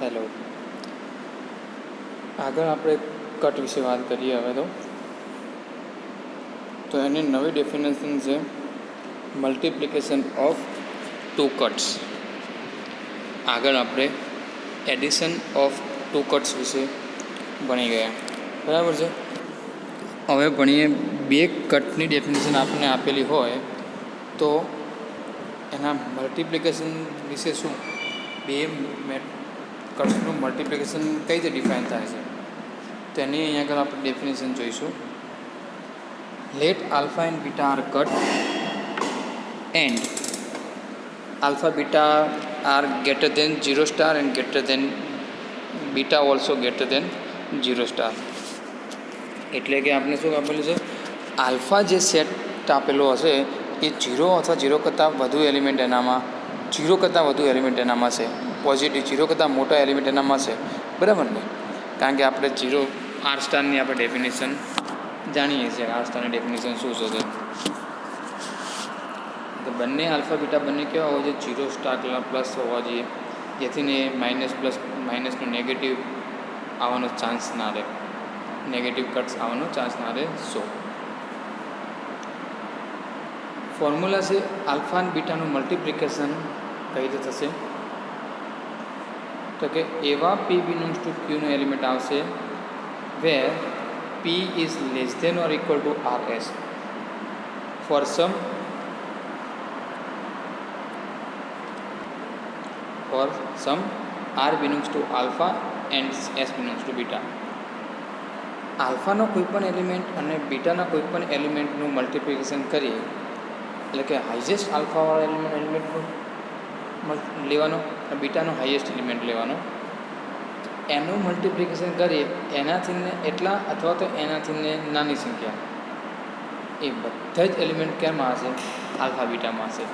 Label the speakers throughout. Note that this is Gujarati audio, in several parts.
Speaker 1: હેલો, આગળ આપણે કટ વિશે વાત કરીએ હવે તો એની નવી ડેફિનેશન છે મલ્ટિપ્લિકેશન ઓફ ટુ કટ્સ. આગળ આપણે એડિશન ઓફ ટુ કટ્સ વિશે ભણી ગયા, બરાબર છે. હવે ભણીએ બે કટની ડેફિનેશન આપણને આપેલી હોય તો એના મલ્ટિપ્લિકેશન વિશે શું, બે કટ્સનું મલ્ટિપ્લિકેશન કઈ રીતે ડિફાઇન થાય છે તેની અહીંયા આગળ આપણે ડેફિનેશન જોઈશું. Let alpha and beta are cut and alpha beta R greater than 0 star and greater than beta also greater than 0 star. એટલે કે આપણે શું આપેલું છે, આલ્ફા જે સેટ આપેલો હશે એ 0 અથવા 0 કરતાં વધુ એલિમેન્ટ એનામાં 0 કરતાં વધુ એલિમેન્ટ એનામાં છે, પોઝિટિવ 0 કરતાં મોટા એલિમેન્ટ એનામાં છે, બરાબર ને. કારણ કે આપણે 0 આર સ્ટારની આપણે ડેફિનેશન જાણીએ છીએ, આર સ્ટારની ડેફિનેશન શું છે તે. તો બંને આલ્ફા બીટા બંને કેવા હોવા જોઈએ, 0 સ્ટાર પ્લસ હોવા જોઈએ, જેથી ને માઇનસનો નેગેટિવ આવવાનો ચાન્સ ના રહે, નેગેટિવ કટ્સ આવવાનો ચાન્સ ના રહે. ફોર્મ્યુલા છે આલ્ફા અને બીટાનું મલ્ટિપ્લિકેશન કઈ રીતે થશે, તો કે એવા પી બિલોંગ્સ ટુ ક્યુનો એલિમેન્ટ આવશે where p is less than or equal to R s for some r belongs to alpha and s belongs to beta. આલ્ફાનો કોઈ પણ એલિમેન્ટ અને બીટાના કોઈ પણ એલિમેન્ટનું મલ્ટિપ્લિકેશન કરીએ, એટલે કે હાઈએસ્ટ આલ્ફાવાળા એલિમેન્ટનું લેવાનો, બીટાનો હાઈએસ્ટ એલિમેન્ટ લેવાનો, એનું મલ્ટિપ્લિકેશન કરીએ એનાથી ને એટલા અથવા તો એનાથી ને નાની સંખ્યા, એ બધા જ એલિમેન્ટ કેમાં હશે, આલ્ફા બીટામાં હશે.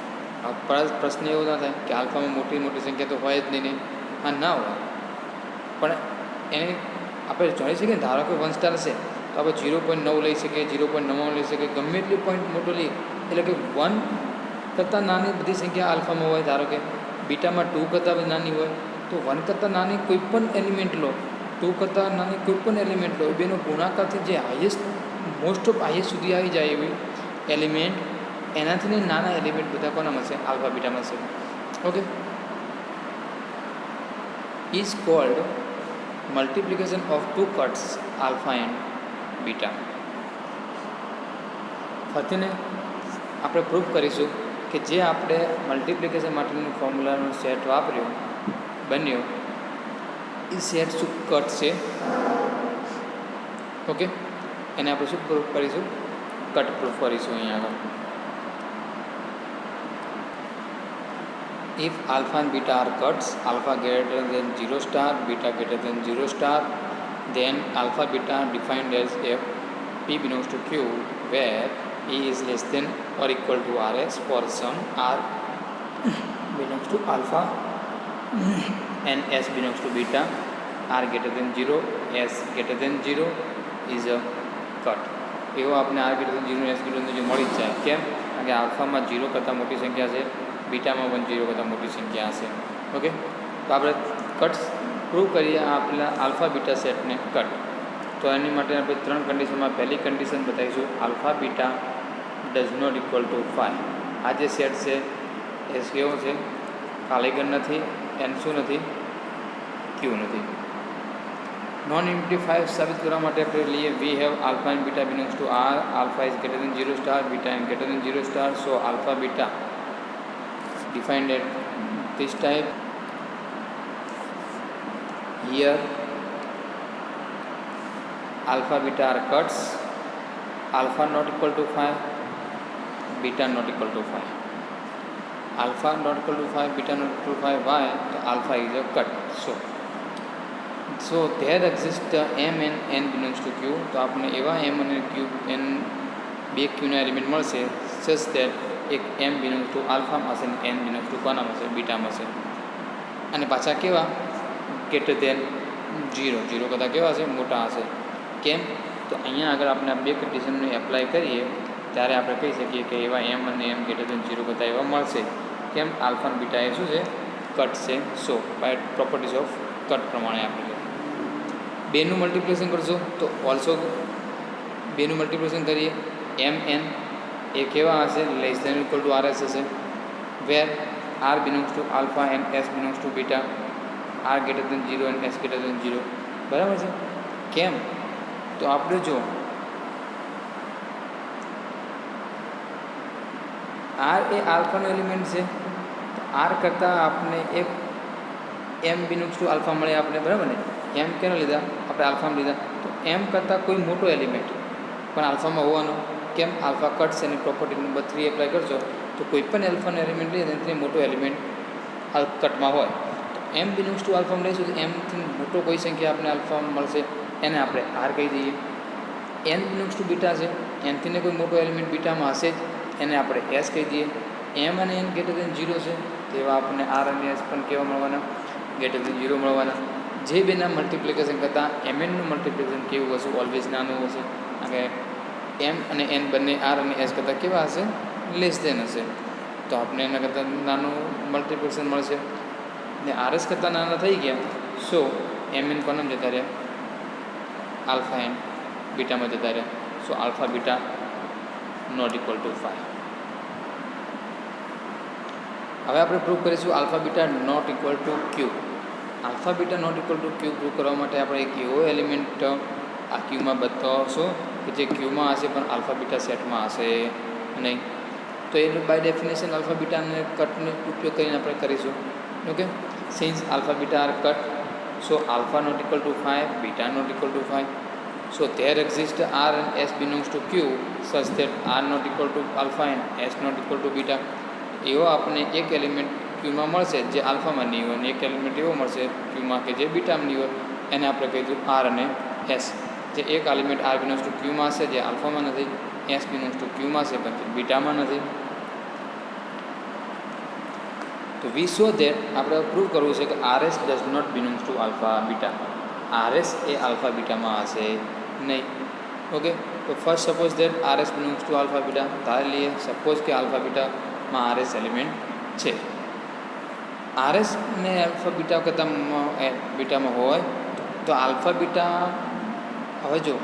Speaker 1: પ્રશ્ન એવો ના થાય કે આલ્ફામાં મોટી સંખ્યા તો હોય જ નહીં, હા ના હોય, પણ એને આપણે જાણી શકીએ ને, ધારો કે 1 સ્ટાર હશે તો આપણે 0.9 લઈ શકીએ, 0.99 લઈ શકીએ, ગમે એટલી પોઈન્ટ મોટો લઈએ, એટલે કે 1 કરતાં નાની બધી સંખ્યા આલ્ફામાં હોય. ધારો કે બીટામાં 2 કરતાં નાની હોય તો 1 કરતાં નાની કોઈ પણ એલિમેન્ટ લો, 2 કરતાં નાની કોઈ પણ એલિમેન્ટ લો, એ બેનો ગુણાકારથી જે હાઈએસ્ટ મોસ્ટ ઓફ હાઈએસ્ટ સુધી આવી જાય એવી એલિમેન્ટ, એનાથી નાના એલિમેન્ટ બધા કોનામાં છે, આલ્ફા બીટામાં છે. Okay, is called multiplication of two cuts alpha and beta. ફરીને આપણે પ્રૂફ કરીશું કે જે આપણે મલ્ટિપ્લિકેશન માટેનું ફોર્મ્યુલાનો સેટ બન્યો એ સેટ શું કટ છે. ઓકે, એને આપણે શું પ્રૂફ કરીશું, કટ પ્રૂફ કરીશું અહીંયા આગળ. If alpha and beta are cuts, alpha greater than 0 star, beta greater than 0 star, then alpha beta defined as f p belongs to q, where p is less than or equal to rs for some r belongs to alpha and s belongs to beta, r greater than 0, s greater than 0 is a cut. એવો આપણે r greater than 0 અને s greater than 0 મળી જ જાય. કેમ? કારણ કે આલ્ફામાં 0 કરતાં મોટી સંખ્યા છે, બીટામાં પણ 0 કરતાં મોટી સંખ્યા હશે. ઓકે, તો આપણે કટ્સ પ્રૂવ કરીએ આપેલા આલ્ફા બીટા સેટને કટ. તો એની માટે આપણે 3 કન્ડિશનમાં પહેલી કન્ડિશન બતાવીશું, alpha beta does not equal to 5. આ જે સેટ છે એ કેવો છે, ખાલીગર નથી, એન શું નથી, ક્યુ નથી. નોન ઇમ્પટી 5 સાબિત કરવા માટે આપણે લઈએ we have alpha and beta belongs to R, alpha is greater than 0 star, beta is greater than 0 star, so alpha beta defined at this type. Here alpha beta are cuts, alpha not equal to 5, beta not equal to 5. Alpha not equal to 5, beta not equal to 5. Why? So alpha is a cut. So there exists m and n belongs to q. તો આપણે એવા m અને q n બે q ના એલિમેન્ટ મળશે such that એક m બિલોંગ્સ ટુ આલ્ફામાં હશે અને n બિલોંગ્સ ટુ કોનામાં હશે, બીટામાં હશે. અને પાછા કેવા, ગ્રેટર દેન 0 કરતાં કેવા હશે, મોટા હશે. કેમ? તો અહીંયા આગળ આપણે આ બે કન્ડિશનને એપ્લાય કરીએ ત્યારે આપણે કહી શકીએ કે એવા m અને m ગ્રેટર દેન 0 કરતાં એવા મળશે. કેમ? આલ્ફા અને બીટા એ શું છે, કટ છે. So bye properties of cut પ્રમાણે આપણે બેનું મલ્ટિપ્લિકેશન કરશો તો ઓલ્સો બેનું મલ્ટિપ્લિકેશન કરીએ એમ એન એ કેવા હશે less than equal to R s હશે where r belongs to alpha and s belongs to beta R greater than 0 and s greater than 0. બરાબર છે. કેમ તો આપણે જો આર એ આલ્ફાનો એલિમેન્ટ છે તો આર કરતાં આપણે એક એમ બિલોંગ્સ ટુ આલ્ફા મળે આપણે, બરાબર ને. એમ કેનો લીધા આપણે આલ્ફામાં લીધા તો એમ કરતાં કોઈ મોટો એલિમેન્ટ પણ આલ્ફામાં હોવાનો. કેમ આલ્ફા કટ છે અને પ્રોપર્ટી નંબર 3 એપ્લાય કરશો તો કોઈ પણ આલ્ફાનો એલિમેન્ટ લઈએ તેનાથી મોટો એલિમેન્ટ કટમાં હોય તો એમ બિલોંગ્સ ટુ આલ્ફામાં લઈશું તો એમથી મોટો કોઈ સંખ્યા આપણે આલ્ફામાં મળશે એને આપણે આર કહી દઈએ. એન બિલોંગ્સ ટુ બીટા છે, એનથીને કોઈ મોટો એલિમેન્ટ બીટામાં હશે જ એને આપણે એસ કહી દઈએ. એમ અને એન ગ્રેટર દેન 0 છે તેવા આપણને આર અને એસ પણ કેવા મળવાના ગ્રેટર દેન 0 મળવાના. જે બેના મલ્ટિપ્લિકેશન કરતાં એમએનનું મલ્ટિપ્લિકેશન કેવું હશે ઓલવેઝ નાનું હશે અને એમ અને એન બંને આર અને એસ કરતાં કેવા હશે લેસ દેન હશે તો આપણે એના કરતાં નાનું મલ્ટિપ્લિકેશન મળશે ને આર એસ કરતાં નાના થઈ ગયા સો એમ એન કોના જતા રહ્યા આલ્ફા એન બીટામાં જતા રહ્યા so alpha beta not equal to 5. હવે આપણે પ્રૂવ કરીશું alpha beta not equal to q. Alpha beta not equal to q prove કરવા માટે આપણે એક એવો એલિમેન્ટ આ ક્યુમાં બતાવશો કે જે ક્યુમાં હશે પણ આલ્ફા બીટા સેટમાં હશે નહીં તો એનું બાય ડેફિનેશન આલ્ફા બીટાને કટનો ઉપયોગ કરીને આપણે કરીશું. Okay since alpha beta are cut so alpha not equal to 5 beta not equal to 5 so there exists r and s belongs to q such that r not equal to alpha and s not equal to beta. એવો આપણને એક એલિમેન્ટ ક્યુમાં મળશે જે આલ્ફામાં નહીં હોય અને એક એલિમેન્ટ એવો મળશે ક્યુમાં કે જે બીટામાં નહીં હોય એને આપણે કહીશું આર અને એસ. જે એક એલિમેન્ટ આર બિલોંગ્સ ટુ ક્યુમાં હશે જે આલ્ફામાં નથી, એસ બિલોંગ્સ ટુ ક્યુમાં છે પણ બીટામાં નથી. તો વી સો ધેટ આપણે પ્રૂવ કરવું છે કે r s does not belongs to alpha beta. R S એ આલ્ફા બીટામાં હશે નહીં. ઓકે તો first suppose that r s belongs to alpha beta ધારી લઈએ સપોઝ કે આલ્ફા બીટામાં આર એસ એલિમેન્ટ છે. આર એસ ને આલ્ફા બીટા કરતાં બીટામાં હોય તો આલ્ફા બીટા હવે જો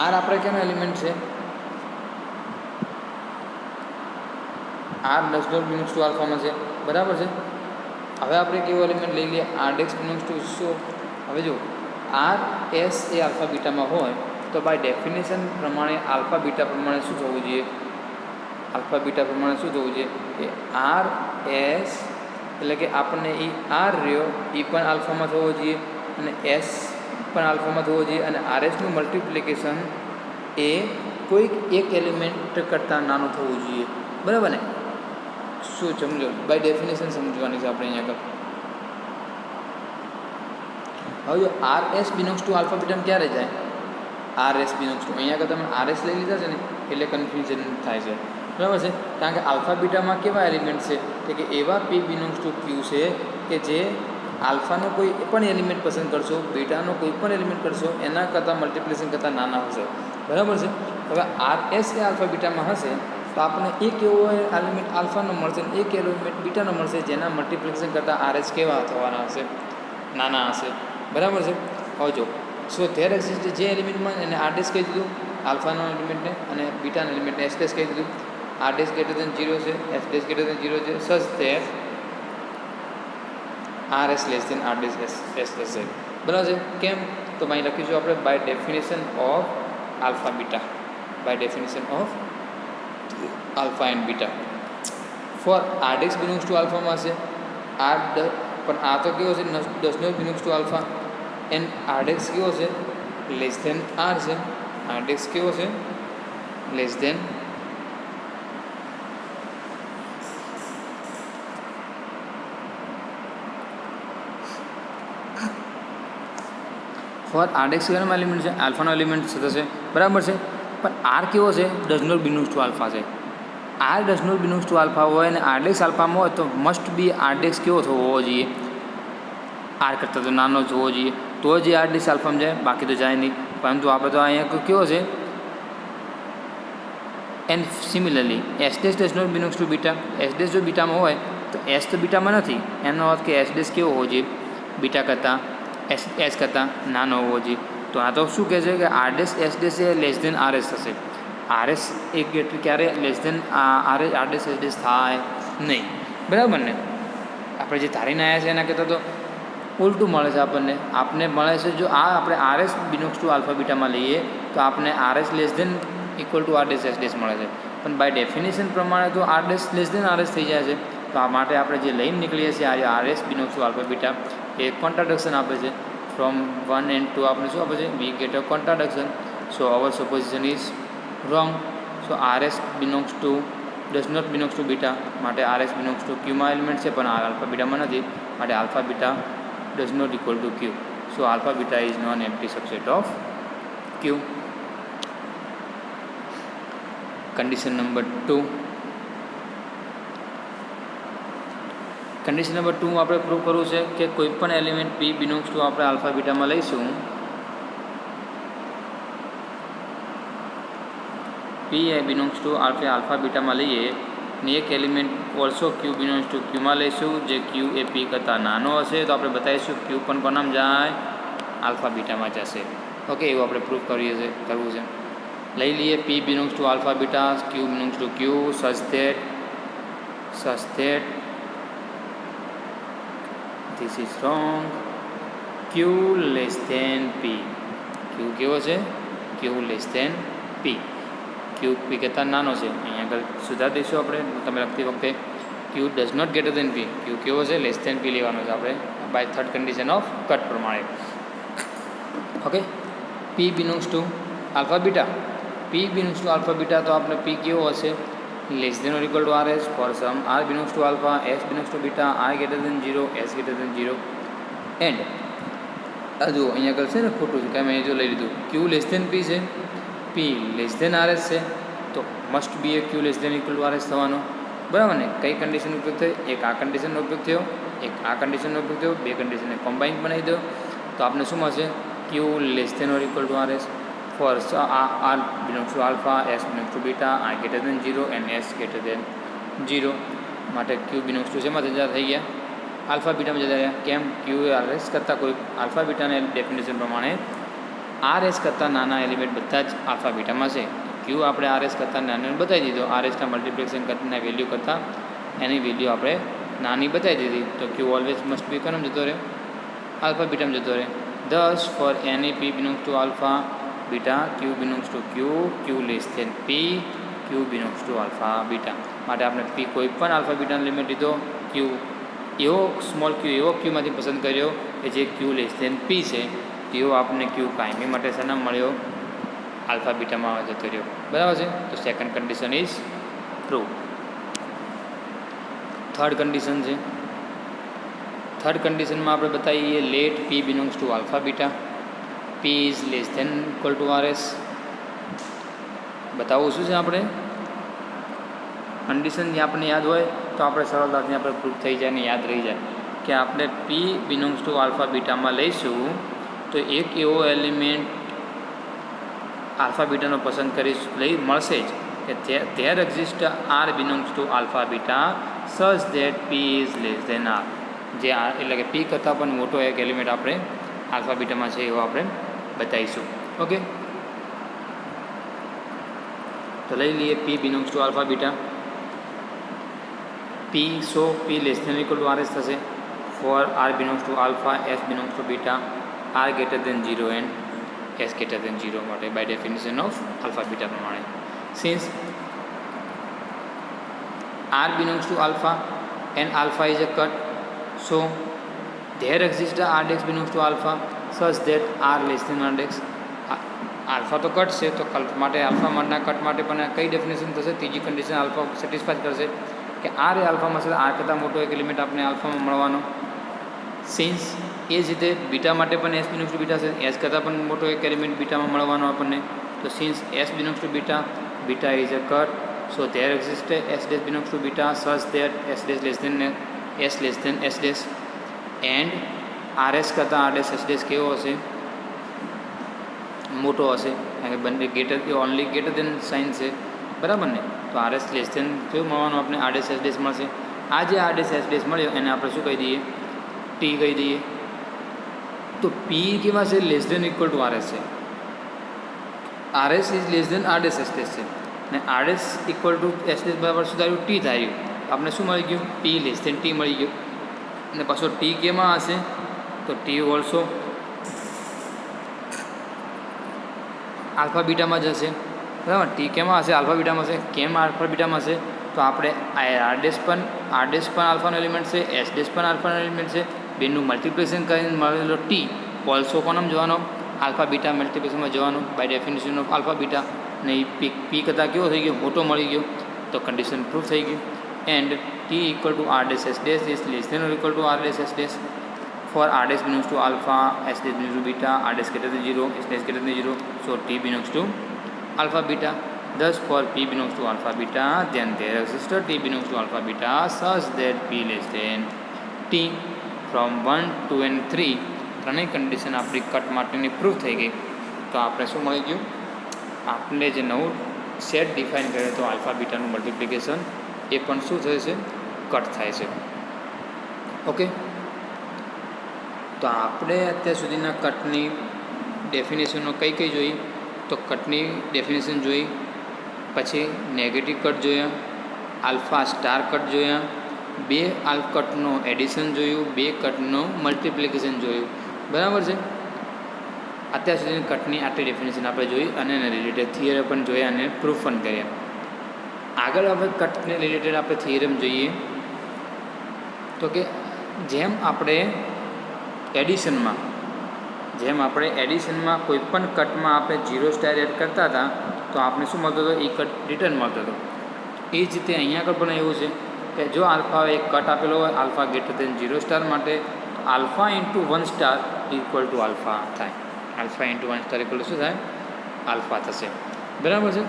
Speaker 1: આર આપણે કેનો એલિમેન્ટ છે r does not belongs to આલ્ફામાં છે બરાબર છે. હવે આપણે કેવો એલિમેન્ટ લઈ લઈએ r dash belongs to so હવે જો આર એસ એ આલ્ફા બીટામાં હોય તો બાય ડેફિનેશન પ્રમાણે આલ્ફા બીટા પ્રમાણે શું થવું જોઈએ આલ્ફા બીટા પ્રમાણે શું થવું જોઈએ કે આર એસ એટલે કે આપણને એ આર રહ્યો એ પણ આલ્ફામાં થવો જોઈએ અને એસ પણ આલ્ફામાં થવો જોઈએ અને આર એસનું મલ્ટિપ્લિકેશન એ કોઈક એક એલિમેન્ટ કરતાં નાનું થવું જોઈએ બરાબર ને. શું સમજો બાય ડેફિનેશન સમજવાની છે આપણે અહીંયા આગળ. હવે જો r s belongs to alpha બીટામાં ક્યારે જાય આર એસ બિલોંગ્સ ટુ અહીંયા આગળ તમે આર એસ લઈ લીધા છે ને એટલે કન્ફ્યુઝન થાય છે બરાબર છે. કારણ કે આલ્ફા બીટામાં કેવા એલિમેન્ટ છે કે એવા પી બિલોંગ્સ ટુ ક્યુ છે કે જે આલ્ફાનો કોઈ પણ એલિમેન્ટ પસંદ કરશો બીટાનો કોઈ પણ એલિમેન્ટ કરશો એના કરતાં મલ્ટિપ્લિકેશન કરતાં નાના હશે બરાબર છે. હવે આર એસ એ આલ્ફા બીટામાં હશે તો આપણને એક એવો એલિમેન્ટ આલ્ફાનો મળશે અને એક એલિમેન્ટ બીટાનો મળશે જેના મલ્ટિપ્લિકેશન કરતાં આર એસ કેવા થવાના હશે નાના હશે બરાબર છે. હવે જો સો ધેર એક્ઝિસ્ટ જે એલિમેન્ટમાં એને આર ડેસ કહી દીધું આલ્ફાનો એલિમેન્ટને અને બીટાના એલિમેન્ટને એસ ડેસ કહી દીધું. આર ડેસ ગ્રેટર દેન 0 છે એસ ડેસ ગ્રેટર દેન 0 છે such that r s less than r dash s થશે બરાબર છે. કેમ તો અહીં લખીશું આપણે by definition of alpha beta by definition of alpha and beta for r dash belongs to આલ્ફામાં હશે આર પણ આ તો કેવો છે does not belongs to alpha and r dash કેવો છે લેસ ધેન આર છે. આર ડેક્સ કેવો છે less than for r dash કેવાનો એલિમેન્ટ છે આલ્ફાનો એલિમેન્ટ થશે બરાબર છે. પણ આર કેવો છે does not belongs to alpha છે. R does not belongs to alpha હોય અને આર ડેક્સ આલ્ફામાં હોય તો મસ્ટ બી આર ડેક્સ કેવો થવો જોઈએ આર કરતાં તો નાનો જ હોવો જોઈએ તો જ આર ડેક્સ આલ્ફામાં જાય બાકી તો જાય નહીં. પરંતુ આપણે તો અહીંયા કેવો છે and similarly S dash does not belongs to beta S dash જો બીટામાં હોય તો એસ તો બીટામાં નથી એનો અર્થ કે એસ ડેસ કેવો હોવો જોઈએ બીટા કરતાં એસ કરતાં નાનો હોવો જોઈએ. તો આ તો શું કહે છે કે આર ડેશ એસ ડેશ એ લેસ દેન આર એસ થશે. આર એસ એ ક્યારે less than R dash S dash થાય નહીં, બરાબર ને. આપણે જે ધારીને આવ્યા છે એના કરતાં તો ઉલટું મળે છે આપને મળે છે જો આ આપણે r s belongs to alpha બીટામાં લઈએ તો આપણે r s less than equal to r dash S dash મળે છે. પણ બાય ડેફિનેશન પ્રમાણે તો r dash less than R s થઈ જાય છે. તો આ માટે આપણે જે લઈને નીકળીએ છીએ આ r s belongs to alpha beta એ કોન્ટ્રાડક્શન આપે છે. ફ્રોમ 1 and 2 આપણે શું આપે છે, we get a contradiction. So our supposition is wrong. So r s belongs to does not belongs to beta, માટે આર એસ બિલોંગ્સ ટુ ક્યુમાં એલિમેન્ટ છે પણ આલ્ફા બીટામાં નથી, માટે alpha beta does not equal to q. So alpha beta is non-empty subset of q. Condition number 2. Condition number 2 આપણે પ્રૂવ કરવું છે કે કોઈ પણ એલિમેન્ટ p બિલોંગ્સ ટુ આપણે આલ્ફા બીટામાં લઈશું. p એ બિલોંગ્સ ટુ આલ્ફા બીટામાં લઈએ ને એક element also q belongs to ક્યુમાં લઈશું જે ક્યુ એ પી કરતાં નાનો હશે તો આપણે બતાવીશું ક્યુ પણ કોનામાં જાય, આલ્ફા બીટામાં જશે. ઓકે, એવું આપણે પ્રૂફ કરવું છે. લઈ લઈએ p belongs to alpha beta, Q belongs to Q such that this is wrong, q less than P. Q કેવો છે, ક્યુ લેસ ધેન પી. ક્યુ પી કરતાં નાનો છે. અહીંયા આગળ સુધાર દઈશું આપણે તમે લખતી વખતે q does not greater than p. Q કેવો છે, લેસ દેન પી લેવાનો છે આપણે by third condition of cut પ્રમાણે. Okay, p belongs to alpha beta, p belongs to alpha beta તો આપણે પી કેવો હશે, less than or equal to R s for some r belongs to alpha, s belongs to beta, R greater than 0, s greater than 0 and જો અહીંયા આગળ છે ને ખોટું છે કે મેં જો લઈ લીધું ક્યુ લેસ દેન પી છે, પી લેસ દેન આર એસ છે તો must be a Q less than equal to R S થવાનો, બરાબર ને. કઈ કન્ડિશનનો ઉપયોગ થયો, એક આ કન્ડિશનનો ઉપયોગ થયો, એક આ કન્ડિશનનો ઉપયોગ થયો, બે કન્ડિશનને કમ્બાઈન બનાવી દો તો આપણે શું મળશે, q less than or equal to R s for r belongs to alpha, s belongs to beta, R greater than 0 and s greater than 0. માટે ક્યુ બિલોંગ્સ ટુ શેમાં જતા થઈ ગયા, આલ્ફા બીટામાં જતા રહ્યા. કેમ, ક્યુ આર એસ કરતાં કોઈ આલ્ફા બીટાના ડેફિનેશન પ્રમાણે આર એસ કરતાં નાના એલિમેન્ટ બધા જ આલ્ફા બીટામાં છે. ક્યુ આપણે આર એસ કરતાં નાનો બતાવી દીધો, આર એસના મલ્ટિપ્લિકેશન કરતાં વેલ્યુ કરતાં એની વેલ્યુ આપણે નાની બતાવી દીધી તો ક્યુ ઓલવેઝ મસ્ટ બી કોનામાં જતો રહે, આલ્ફા બીટામાં જતો રહે. Thus for any P belongs to alpha beta, Q belongs to Q, Q less than P, Q belongs to alpha beta. માટે આપણે પી કોઈ પણ આલ્ફા બીટાનો લિમિટ લીધો, ક્યુ એવો સ્મોલ ક્યુ એવો ક્યુમાંથી પસંદ કર્યો કે જે ક્યુ લેસ ધેન પી છે, તેવો આપણને ક્યુ કાયમી માટે શેના મળ્યો, આલ્ફા બીટામાં જતો રહ્યો, બરાબર છે. તો second condition is true. Third condition છે, થર્ડ કન્ડિશનમાં આપણે બતાવીએ let P belongs to alpha beta, P is less than equal to R S. બતાવવું શું છે આપણે, કન્ડિશન જે આપણને યાદ હોય તો આપણે સરળતાથી આપણે પ્રૂફ થઈ જાય ને યાદ રહી જાય કે આપણે પી બિલોંગ્સ ટુ આલ્ફા બીટામાં લઈશું તો એક એવો એલિમેન્ટ આલ્ફા બીટાનો પસંદ લઈ મળશે જ કે there exist R belongs to alpha beta such that P is less than R. જે આર એટલે કે પી કરતાં પણ મોટો એક એલિમેન્ટ આપણે આલ્ફા બીટામાં છે એવો આપણે બતાવીશું. ઓકે, તો લઈ લઈએ p belongs to alpha beta, p so p less than equal to R S થશે for r belongs to alpha, s belongs to beta, R greater than 0 and s greater than 0 માટે by definition of alpha beta પ્રમાણે. Since r belongs to alpha and alpha is a cut, so there exist r dash belongs to alpha such that r less than r dash. Alpha તો કટ છે તો કટ માટે આલ્ફા માટેના કટ માટે પણ કઈ ડેફિનેશન થશે, ત્રીજી કન્ડિશન આલ્ફા સેટિસ્ફાય કરશે કે આર એ આલ્ફામાં છે, આર કરતાં મોટો એક એલિમેન્ટ આપણે આલ્ફામાં મળવાનો. સિન્સ એ જ રીતે બીટા માટે પણ એસ બિલોંગ્સ ટુ બીટા છે, એસ કરતાં પણ મોટો એક એલિમેન્ટ બીટામાં મળવાનો આપણને. તો since S belongs to beta, beta is a cut, so there exist S dash belongs to beta such that S dash less than S less than S dash and R S કરતાં આર ડેશ એસ ડેશ કેવો હશે, મોટો હશે, કારણ કે બંને greater only greater than sign છે, બરાબર ને. તો આર એસ લેસ ધેન કેવું મળવાનું આપણે આર ડેશ એસ ડેશ મળશે. આ જે આર ડેશ એસ ડેશ મળ્યો એને આપણે શું કહી દઈએ, ટી કહી દઈએ. તો પી કેવા છે? Less than equal to r s છે. R s is less than r s s dash છે ને r s equal to s dash બરાબર શું થયું? ટી થયું. આપણે શું મળી ગયું? પી લેસ દેન ટી મળી ગયું. અને પાછો ટી કેમાં હશે? તો ટી ઓલ્સો આલ્ફા બીટામાં જ હશે. બરાબર, ટી કેમાં હશે? આલ્ફા બીટામાં હશે. કેમ આલ્ફા બીટામાં હશે? તો આપણે આર ડેસ પણ આલ્ફાનો એલિમેન્ટ છે, એસ ડેસ પણ આલ્ફાનો એલિમેન્ટ છે. બેનું મલ્ટિપ્લિકેશન કરીને મળેલો ટી ઓલ્સો કોનામ જવાનો? આલ્ફા બીટા મલ્ટિપ્લિકેશનમાં જવાનો by definition of alpha beta. ને એ પી કરતાં કેવો થઈ ગયો? મોટો મળી ગયો. તો કન્ડિશન પ્રૂફ થઈ ગયું. And T equal to R dash S dash is less than or equal to R dash S dash for r dash belongs to alpha, s dash belongs to beta, r dash greater than 0, s dash greater than 0, so t belongs to alpha beta. Thus for p belongs to alpha beta, then their resistor t belongs to alpha beta such that p less than t. From 1, 2 and 3 ત્રણેય કન્ડિશન આપણી કટ માટેની પ્રૂફ થઈ ગઈ. તો આપણે શું મળી ગયું? આપણે જે નવું સેટ ડિફાઇન કર્યો તો આલ્ફા બીટાનું મલ્ટિપ્લિકેશન એ પણ શું થાય છે? કટ થાય છે. ઓકે, તો આપણે અત્યાર સુધીના કટની ડેફિનેશનો કઈ કઈ જોઈ? તો કટની ડેફિનેશન જોઈ, પછી નેગેટિવ કટ જોયા, આલ્ફા સ્ટાર કટ જોયા, બે કટનો એડિશન જોયું, બે કટનો મલ્ટિપ્લિકેશન જોયું. બરાબર છે. અત્યાર સુધીની કટની આટલી ડેફિનેશન આપણે જોઈ અને એને રિલેટેડ થિયરમ પણ જોયા અને પ્રૂફ પણ કર્યા. આગળ હવે કટને રિલેટેડ આપણે થિયરમ જોઈએ. તો કે જેમ આપણે એડિશનમાં કોઈ પણ કટમાં આપણે 0 સ્ટાર એડ કરતા હતા તો આપણે શું મળતો હતો? એ કટ રિટર્ન મળતો હતો. એ જ રીતે અહીંયા આગળ પણ એવું છે કે જો આલ્ફા એક કટ આપેલો હોય આલ્ફા ગ્રેટર દેન 0 સ્ટાર માટે, તો alpha into 1 star equal to alpha થાય. Alpha into 1 star equal to શું થાય? આલ્ફા થશે. બરાબર છે.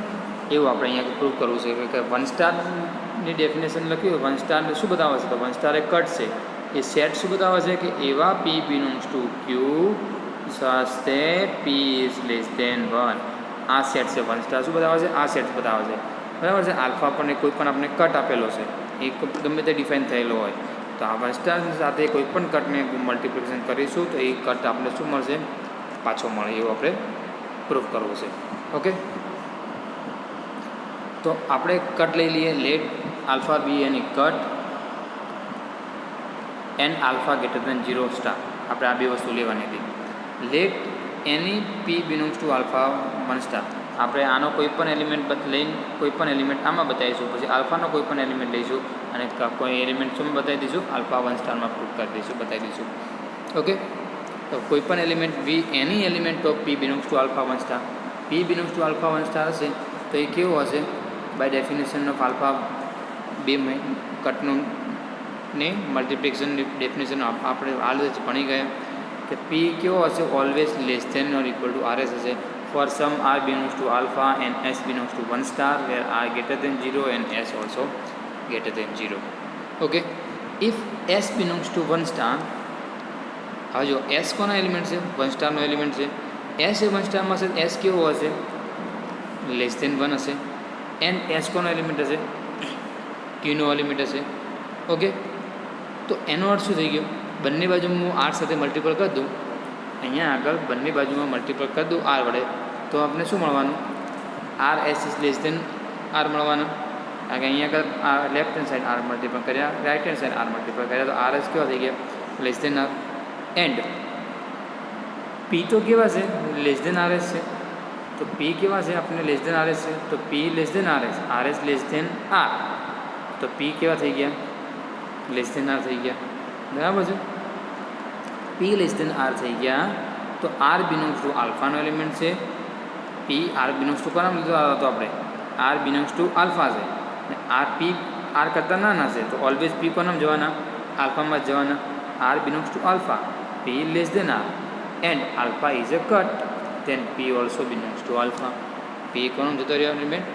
Speaker 1: એવું આપણે અહીંયા પ્રૂવ કરવું છે કે 1 સ્ટારની ડેફિનેશન લખ્યું હોય, 1 સ્ટાર શું બતાવે છે? તો 1 સ્ટાર એક કટ છે. એ સેટ શું બતાવે છે? કે એવા p belongs to Q such that P is less than 1. આ સેટ છે. 1 સ્ટાર શું બતાવે છે? આ સેટ બતાવે છે. બરાબર છે. આલ્ફા પણ કોઈ પણ આપણે કટ આપેલો છે, એ ગમે તે ડિફાઇન થયેલો હોય, તો આ 1 સ્ટાર સાથે કોઈ પણ કટને મલ્ટિપ્લિકેશન કરીશું તો એ કટ આપણે શું મળશે? પાછો મળે. એવું આપણે પ્રૂફ કરવું છે. ઓકે, તો આપણે કટ લઈ લઈએ. Let alpha be any cut an alpha greater than 0 star. આપણે આ બે વસ્તુ લેવાની હતી. Let any P belongs to alpha 1 star. આપણે આનો કોઈ પણ એલિમેન્ટ લઈને કોઈ પણ એલિમેન્ટ આમાં બતાવીશું, પછી આલ્ફાનો કોઈ પણ એલિમેન્ટ લઈશું અને કોઈ એલિમેન્ટ શું બતાવી દઈશું? આલ્ફા 1 સ્ટારમાં પ્રૂફ કરી દઈશું, બતાવી દઈશું. ઓકે, તો કોઈ પણ element any element of p belongs to alpha 1 star. P belongs to alpha 1 star હશે તો એ કેવું હશે? બાય ડેફિનેશન ઓફ આલ્ફા બે કટનું ને મલ્ટિપ્લિકેશન ડેફિનેશન આપણે હાલ જ ભણી ગયા કે પી કેવો હશે? Always less than or equal to R s હશે. For some r belongs to alpha and s belongs to 1 star where r greater than 0 and s also greater than 0. Okay, if s belongs to 1 star. હવે જો એસ કોના એલિમેન્ટ છે? 1 સ્ટારનો એલિમેન્ટ છે. એસ એ 1 સ્ટારમાં હશે, એસ કેવો હશે? લેસ દેન 1 હશે. એન્ડ એસ કોનો એલિમેન્ટ હશે? ક્યુનો એલિમેન્ટ હશે. ઓકે, તો એનો અર્થ શું થઈ ગયો? બંને બાજુ હું આર સાથે મલ્ટિપલ કરી દઉં, અહીંયા આગળ બંને બાજુમાં મલ્ટિપલ કરી દઉં આર વડે, તો આપણે શું મળવાનું? R s is less than r મળવાના. કારણ કે અહીંયા આગળ આ left hand side r multiple કર્યા, right hand side r multiple કર્યા, તો આર એસ કેવા થઈ ગયા? Less than R. And p તો કેવા છે? લેસ દેન આર એસ છે. તો પી કેવા છે? આપણે લેસ દેન આર એસ છે, તો p less than R s, r s less than r, તો પી કેવા થઈ ગયા? લેસ દેન આર થઈ ગયા. બરાબર છે. પી લેસ દેન આર થઈ ગયા તો આર બિલોંગ્સ ટુ આલ્ફાનો એલિમેન્ટ છે. પી આર બિલોંગ્સ ટુ કોના લીધો હતો આપણે? આર બિલોંગ્સ ટુ આલ્ફા છે. આર પી આર કરતાં નાના છે, તો ઓલવેઝ પી કોનામ જવાના? આલ્ફામાં જ જવાના. R belongs to alpha, P less than R, and alpha is a cut, then p also belongs to alpha. p કોનો જતો રહ્યો એલિમેન્ટ?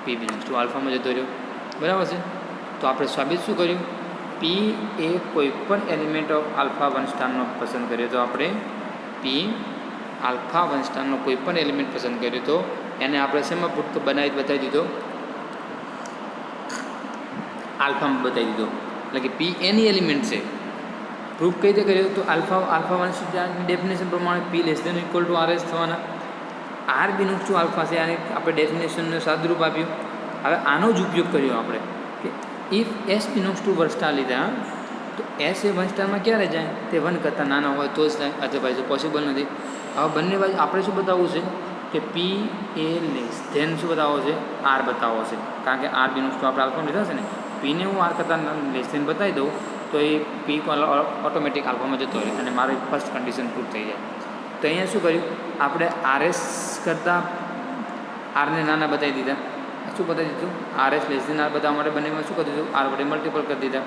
Speaker 1: p belongs to આલ્ફામાં જતો રહ્યો. બરાબર છે. તો આપણે સાબિત શું કર્યું? p એ કોઈ પણ એલિમેન્ટ ઓફ આલ્ફા 1 સ્ટારનો પસંદ કર્યો તો આપણે p આલ્ફા 1 સ્ટારનો કોઈ પણ એલિમેન્ટ પસંદ કર્યો તો એને આપણે શેમાં પુટ બતાવી દીધો? આલ્ફામાં બતાવી દીધો. એટલે કે p એની એલિમેન્ટ છે. પ્રૂફ કઈ રીતે કર્યું? તો આલ્ફા 1 સ્ટારની ડેફિનેશન પ્રમાણે p less than equal to R s થવાના. આર બિલોંગ્સ ટુ આલ્ફા છે, આને આપણે ડેફિનેશનને સાદુરૂપ આપ્યું. હવે આનો જ ઉપયોગ કર્યો આપણે કે if s belongs to 1 star લીધા તો એસ એ 1 સ્ટારમાં ક્યારે જાય? તે 1 કરતાં નાના હોય તો જ થાય, અધરવાઇઝ પોસિબલ નથી. હવે બંને બાજુ આપણે શું બતાવવું છે કે પી એ લેસ ધેન શું બતાવવો છે? આર બતાવવો છે, કારણ કે આર બિલોંગ્સ ટુ આપણે આલ્ફા લીધા છે ને. પીને હું આર કરતાં લેસ ધેન બતાવી દઉં તો એ પી ઓટોમેટિક આલ્ફામાં જતો રહે અને મારી ફર્સ્ટ કન્ડિશન પ્રૂફ થઈ જાય. તો અહીંયા શું કર્યું આપણે? આરએસ કરતાં આરને નાના બતાવી દીધા. શું બતાવી દીધું? આરએસ લેસ દેન આર બતાવવા માટે બંનેમાં શું કરી દીધું? આર વડે મલ્ટિપલ કરી દીધા.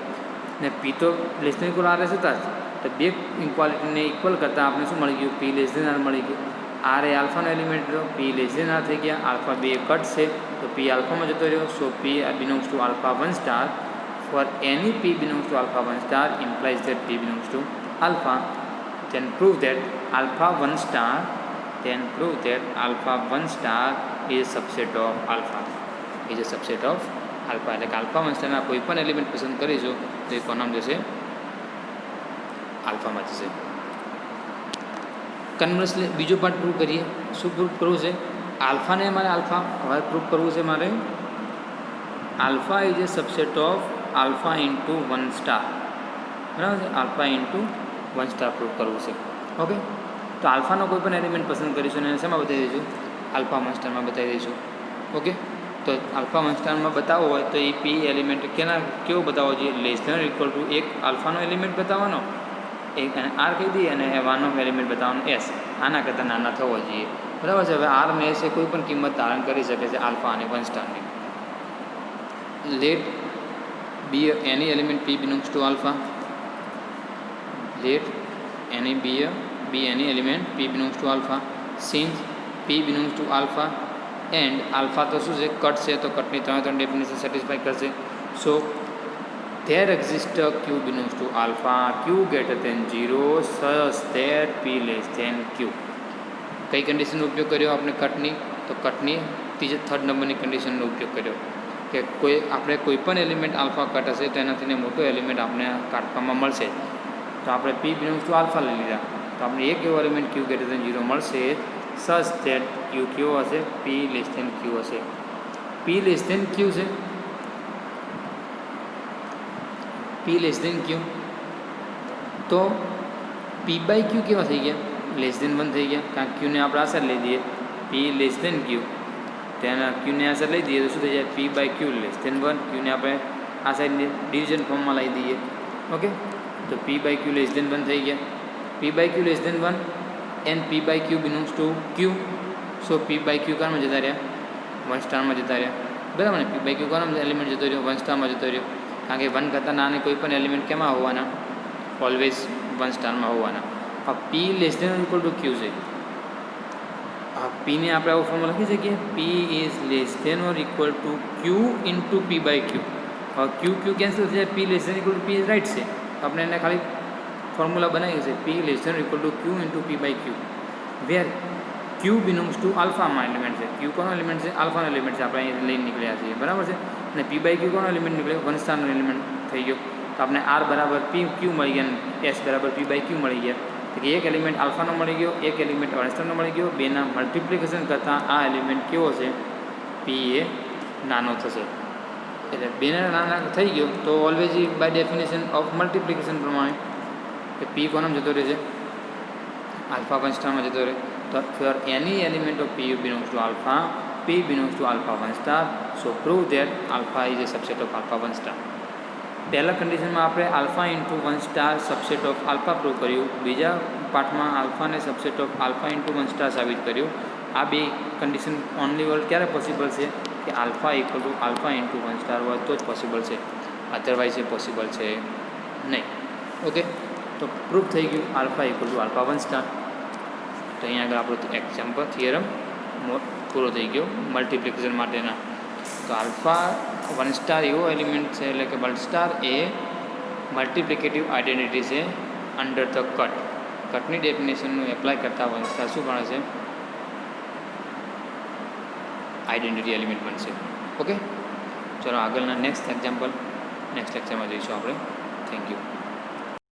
Speaker 1: ને પી તો લેસ દેન ઇક્વલ આરએસ હતા જ, તો બે ઇક્વાલિટીને ઇક્વલ કરતાં આપણે શું મળી ગયું? પી લેસ દેન આર મળી ગયું. આર એ આલ્ફાનો એલિમેન્ટ રહ્યો, પી લેસ દેન આર થઈ ગયા. આલ્ફા બે કટ છે તો પી આલ્ફામાં જતો રહ્યો. So p belongs to alpha 1 star. For any p belongs to alpha 1 star implies that p belongs to alpha. Then prove that alpha 1 star is a subset of alpha. Is a subset of alpha. એટલે કે આલ્ફા 1 સ્ટારના કોઈ પણ એલિમેન્ટ પસંદ કરીશું તો એ કોનામ જશે? આલ્ફામાં જશે. કન્વર્સલી બીજો પાર્ટ પ્રૂવ કરીએ. શું પ્રૂફ કરવું છે? આલ્ફાને મારે હવે પ્રૂફ કરવું છે મારે alpha is a subset of alpha into 1 star. બરાબર છે? આલ્ફા ઇન્ટુ 1 સ્ટાર પ્રૂફ કરવું છે. ઓકે, તો આલ્ફાનો કોઈ પણ એલિમેન્ટ પસંદ કરીશું અને શેમાં બતાવી દઈશું? આલ્ફા 1 સ્ટારમાં બતાવી દઈશું. ઓકે, તો આલ્ફા 1 સ્ટારમાં બતાવવો હોય તો એ પી એલિમેન્ટ કેવો બતાવવો જોઈએ? લેસ ધેન ઇક્વલ ટુ એક આલ્ફાનો એલિમેન્ટ બતાવવાનો, એક અને આર કહી દઈએ, અને વાનો એલિમેન્ટ બતાવવાનો એસ. આના કરતાં નાના થવો જોઈએ. બરાબર છે? હવે આર અને એસ એ કોઈ પણ કિંમત ધારણ કરી શકે છે આલ્ફા અને 1 સ્ટારની. Let be any element p belongs to alpha. Let any be any element p belongs to alpha. Since p belongs to alpha and alpha તો શું છે? કટ છે, તો કટની ત્રણ ડેફિનેશન સેટિસ્ફાઈ કરશે. સો there exists a q belongs to alpha, q greater than 0 such that p less than q. કઈ કન્ડિશનનો ઉપયોગ કર્યો આપણે? કટની. તો કટની થર્ડ નંબરની કન્ડિશનનો ઉપયોગ કર્યો કે આપણે કોઈ પણ એલિમેન્ટ આલ્ફા કટ હશે તો એનાથી મોટો એલિમેન્ટ આપણે કાઢવામાં મળશે. તો આપણે પી બિલોંગ્સ ટુ આલ્ફા લઈ લીધા, તો આપણે એક એવો એલિમેન્ટ ક્યુ ગ્રેટર દેન 0 મળશે સચ ધેટ ક્યુ કેવો હશે? પી લેસ દેન ક્યુ હશે. પી લેસ દેન ક્યુ છે, પી લેસ દેન ક્યુ, તો પી બાય ક્યુ કેવા થઈ ગયા? લેસ દેન 1 થઈ ગયા, કારણ ક્યુને આપણે આસર લઈ દઈએ પી લેસ દેન ક્યુ. તેના ક્યુને આસર લઈ દઈએ તો શું થઈ જાય? પી બાય ક્યુ લેસ દેન 1. ક્યુને આપણે આ સાઈડને ડિવિઝન ફોર્મમાં લઈ દઈએ. ઓકે, તો પી બાય ક્યુ લેસ દેન 1 થઈ ગયા. P by Q less than 1 and P by Q belongs to Q. So P by Q કારમાં જતા રહ્યા? 1 સ્ટારમાં જતા રહ્યા. બરાબર ને? પી બાય ક્યુ કારમાં એલિમેન્ટ જતો રહ્યો? 1 સ્ટારમાં જતો રહ્યો, કારણ કે 1 કરતાં નાની કોઈ પણ એલિમેન્ટ કેમાં હોવાના? ઓલવેઝ 1 સ્ટારમાં હોવાના. આ p less than equal to q છે. આ પીને આપણે આવું ફોર્મમાં લખી શકીએ, p is less than or equal to q into p by q. હવે ક્યુ કેન્સલ થઈ જાય, p less than equal to p right છે. આપણે એને ખાલી ફોર્મ્યુલા બનાવ્યું છે પી less than equal to q into p by q, where q belongs to આલ્ફામાં એલિમેન્ટ છે. ક્યુ કોનો એલિમેન્ટ છે? આલ્ફાનો એલિમેન્ટ છે. આપણે અહીં લઈને નીકળ્યા છીએ. બરાબર છે? અને પી બાય ક્યુ કોનો એલિમેન્ટ નીકળ્યો? 1 સ્ટારનો એલિમેન્ટ થઈ ગયો. તો આપણે આર બરાબર પી ક્યુ મળી ગયા અને એસ બરાબર પી બાય ક્યુ મળી ગયા. તો કે એક એલિમેન્ટ આલ્ફાનો મળી ગયો, એક એલિમેન્ટ 1 સ્ટારનો મળી ગયો. બેના મલ્ટિપ્લિકેશન કરતાં આ એલિમેન્ટ કેવો છે? પી એ નાનો થશે. એટલે બેના નાના થઈ ગયો તો always by definition of multiplication પ્રમાણે કે પી કોનામ જતો રહે છે? આલ્ફા 1 સ્ટારમાં જતો રહે. તો for any element of p belongs to alpha, p belongs to alpha 1 star. So prove that alpha is a subset of alpha 1 star. પહેલા કન્ડિશનમાં આપણે alpha into 1 star subset of alpha prove કર્યું. બીજા પાર્ટમાં આલ્ફાને subset of alpha into 1 star સાબિત કર્યું. આ બે કન્ડિશન ઓનલી વર્લ્ડ ક્યારે પોસિબલ છે? કે alpha equal to alpha into 1 star હોય તો જ પોસિબલ છે, અધરવાઇઝ એ પોસિબલ છે નહીં. ઓકે, તો પ્રૂફ થઈ ગયું alpha equal to alpha 1 star. તો અહીંયા આગળ આપણો એક્ઝામ્પલ થિયરમ પૂરો થઈ ગયો મલ્ટિપ્લિકેશન માટેના. તો આલ્ફા 1 સ્ટાર એવો એલિમેન્ટ છે, એટલે કે 1 સ્ટાર એ મલ્ટિપ્લિકેટિવ આઇડેન્ટિટી છે અંડર ધ કટ. કટની ડેફિનેશનનું એપ્લાય કરતાં 1 સ્ટાર શું ભણે છે? આઇડેન્ટિટી એલિમેન્ટ બનશે. ઓકે, ચલો આગળના નેક્સ્ટ એક્ઝામ્પલ નેક્સ્ટ લેક્ચરમાં જોઈશું આપણે. Thank you.